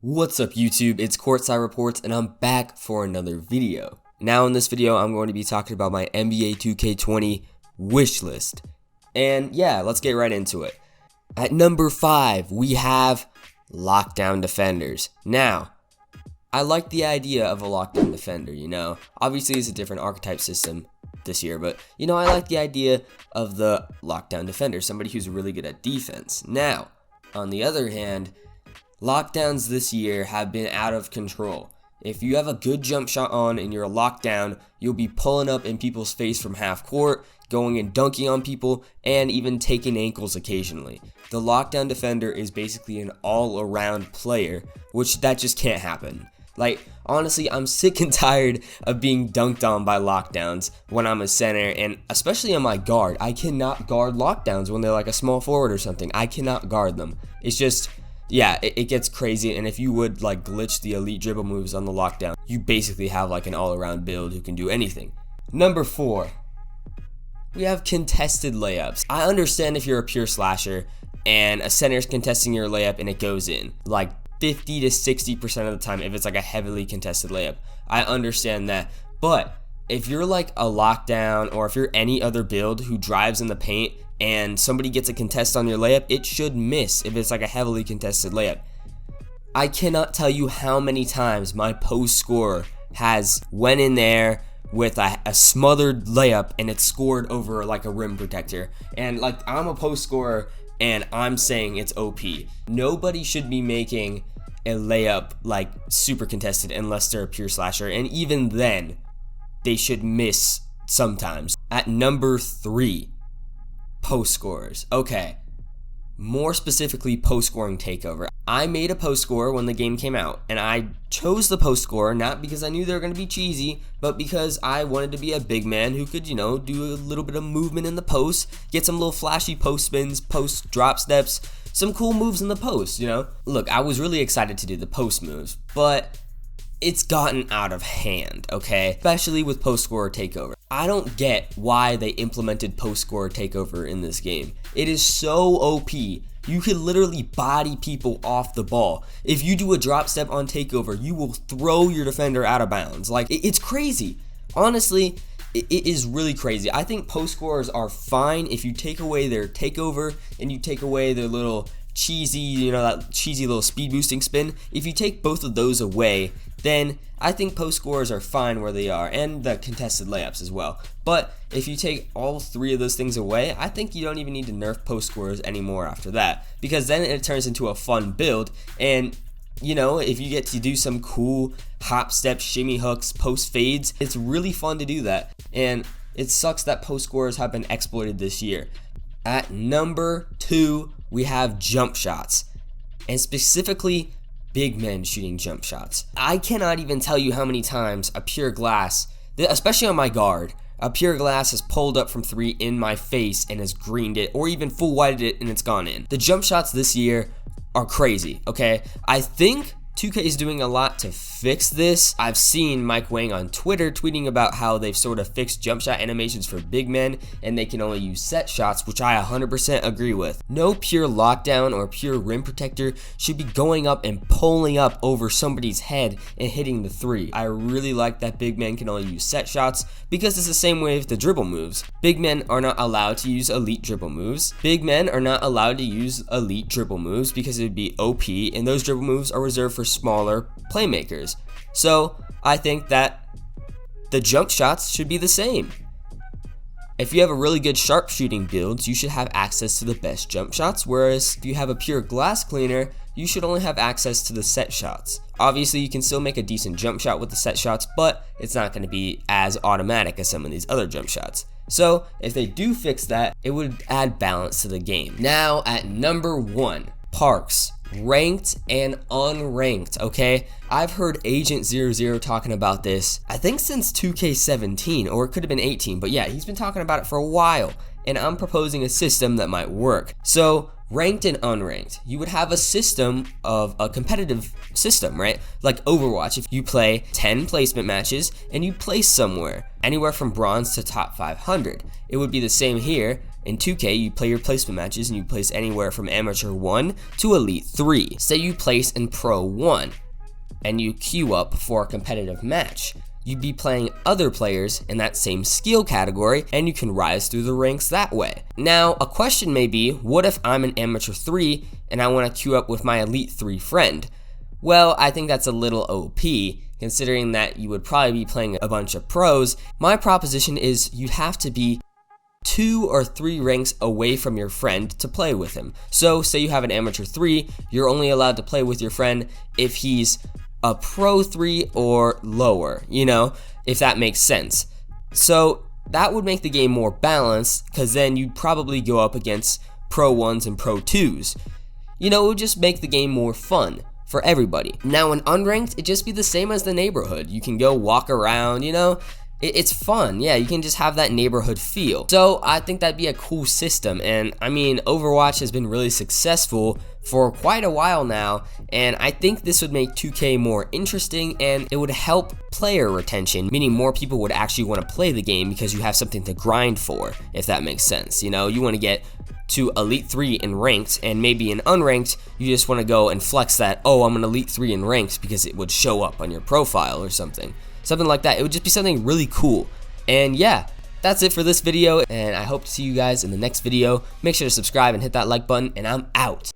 What's up YouTube, it's Courtside Reports and I'm back for another video. Now in this video I'm going to be talking about my Nba2K20 Wishlist. And yeah, let's get right into it. At number 5 we have lockdown defenders. Now, I like the idea of a lockdown defender, Obviously it's a different archetype system this year, but I like the idea of the lockdown defender, somebody who's really good at defense. Now, on the other hand, lockdowns this year have been out of control. If you have a good jump shot on and you're locked down, you'll be pulling up in people's face from half court, going and dunking on people, and even taking ankles occasionally. The lockdown defender is basically an all-around player, which that just can't happen. Honestly, I'm sick and tired of being dunked on by lockdowns when I'm a center, and especially on my guard. I cannot guard lockdowns when they're like a small forward or something. I cannot guard them. It's just... yeah, it gets crazy, and if you would glitch the elite dribble moves on the lockdown, you basically have an all-around build who can do anything. Number 4, we have contested layups. I understand if you're a pure slasher and a center's contesting your layup and it goes in 50 to 60% of the time if it's a heavily contested layup. I understand that, but if you're a lockdown or if you're any other build who drives in the paint and somebody gets a contest on your layup, it should miss if it's a heavily contested layup. I cannot tell you how many times my post scorer has went in there with a smothered layup and it scored over a rim protector. And I'm a post scorer and I'm saying it's OP. Nobody should be making a layup super contested unless they're a pure slasher, and even then they should miss sometimes. At number 3, post scorers. Okay, more specifically post scoring takeover. I made a post scorer when the game came out, and I chose the post scorer not because I knew they were going to be cheesy, but because I wanted to be a big man who could, do a little bit of movement in the post, get some little flashy post spins, post drop steps, some cool moves in the post, Look, I was really excited to do the post moves, but it's gotten out of hand, okay? Especially with post scorer takeover. I don't get why they implemented post scorer takeover in this game. It is so OP. You could literally body people off the ball. If you do a drop step on takeover, you will throw your defender out of bounds. It's crazy. Honestly, it is really crazy. I think post scorers are fine if you take away their takeover and you take away their little cheesy, that cheesy little speed boosting spin. If you take both of those away, then I think post scorers are fine where they are, and the contested layups as well. But if you take all 3 of those things away, I think you don't even need to nerf post scorers anymore after that, because then it turns into a fun build. And if you get to do some cool hop step, shimmy hooks, post fades, it's really fun to do that. And it sucks that post scorers have been exploited this year. At number 2, we have jump shots, and specifically big men shooting jump shots. I cannot even tell you how many times a pure glass, especially on my guard, a pure glass has pulled up from 3 in my face and has greened it, or even full whited it and it's gone in. The jump shots this year are crazy, okay? I think 2K is doing a lot to fix this. I've seen Mike Wang on Twitter tweeting about how they've sort of fixed jump shot animations for big men and they can only use set shots, which I 100% agree with. No pure lockdown or pure rim protector should be going up and pulling up over somebody's head and hitting the 3. I really like that big men can only use set shots because it's the same way with the dribble moves. Big men are not allowed to use elite dribble moves. Big men are not allowed to use elite dribble moves because it would be OP, and those dribble moves are reserved for smaller playmakers. So I think that the jump shots should be the same. If you have a really good sharpshooting build, you should have access to the best jump shots, whereas if you have a pure glass cleaner, you should only have access to the set shots. Obviously, you can still make a decent jump shot with the set shots, but it's not going to be as automatic as some of these other jump shots. So if they do fix that, it would add balance to the game. Now at number 1, Parks. Ranked and unranked, okay? I've heard Agent 00 talking about this, I think since 2K17, or it could have been 18, but yeah, he's been talking about it for a while, and I'm proposing a system that might work. So, ranked and unranked, you would have a system of a competitive system, right? Like Overwatch, if you play 10 placement matches and you place somewhere, anywhere from bronze to top 500. It would be the same here. In 2K, you play your placement matches and you place anywhere from Amateur 1 to Elite 3. Say you place in Pro 1 and you queue up for a competitive match. You'd be playing other players in that same skill category and you can rise through the ranks that way. Now, a question may be, what if I'm an Amateur 3 and I want to queue up with my Elite 3 friend? Well, I think that's a little OP, considering that you would probably be playing a bunch of pros. My proposition is you'd have to be 2 or 3 ranks away from your friend to play with him. So say you have an Amateur 3, you're only allowed to play with your friend if he's a Pro 3 or lower, if that makes sense. So that would make the game more balanced, because then you'd probably go up against Pro 1s and Pro 2s. It would just make the game more fun for everybody. Now in Unranked, it'd just be the same as the neighborhood. You can go walk around, it's fun. Yeah, you can just have that neighborhood feel. So I think that'd be a cool system. And I mean, Overwatch has been really successful for quite a while now, and I think this would make 2K more interesting, and it would help player retention, meaning more people would actually want to play the game because you have something to grind for, if that makes sense. You want to get to Elite 3 in Ranked, and maybe in Unranked, you just want to go and flex that, oh, I'm an Elite 3 in Ranked, because it would show up on your profile or something. Something like that. It would just be something really cool. And yeah, that's it for this video, and I hope to see you guys in the next video. Make sure to subscribe and hit that like button, and I'm out.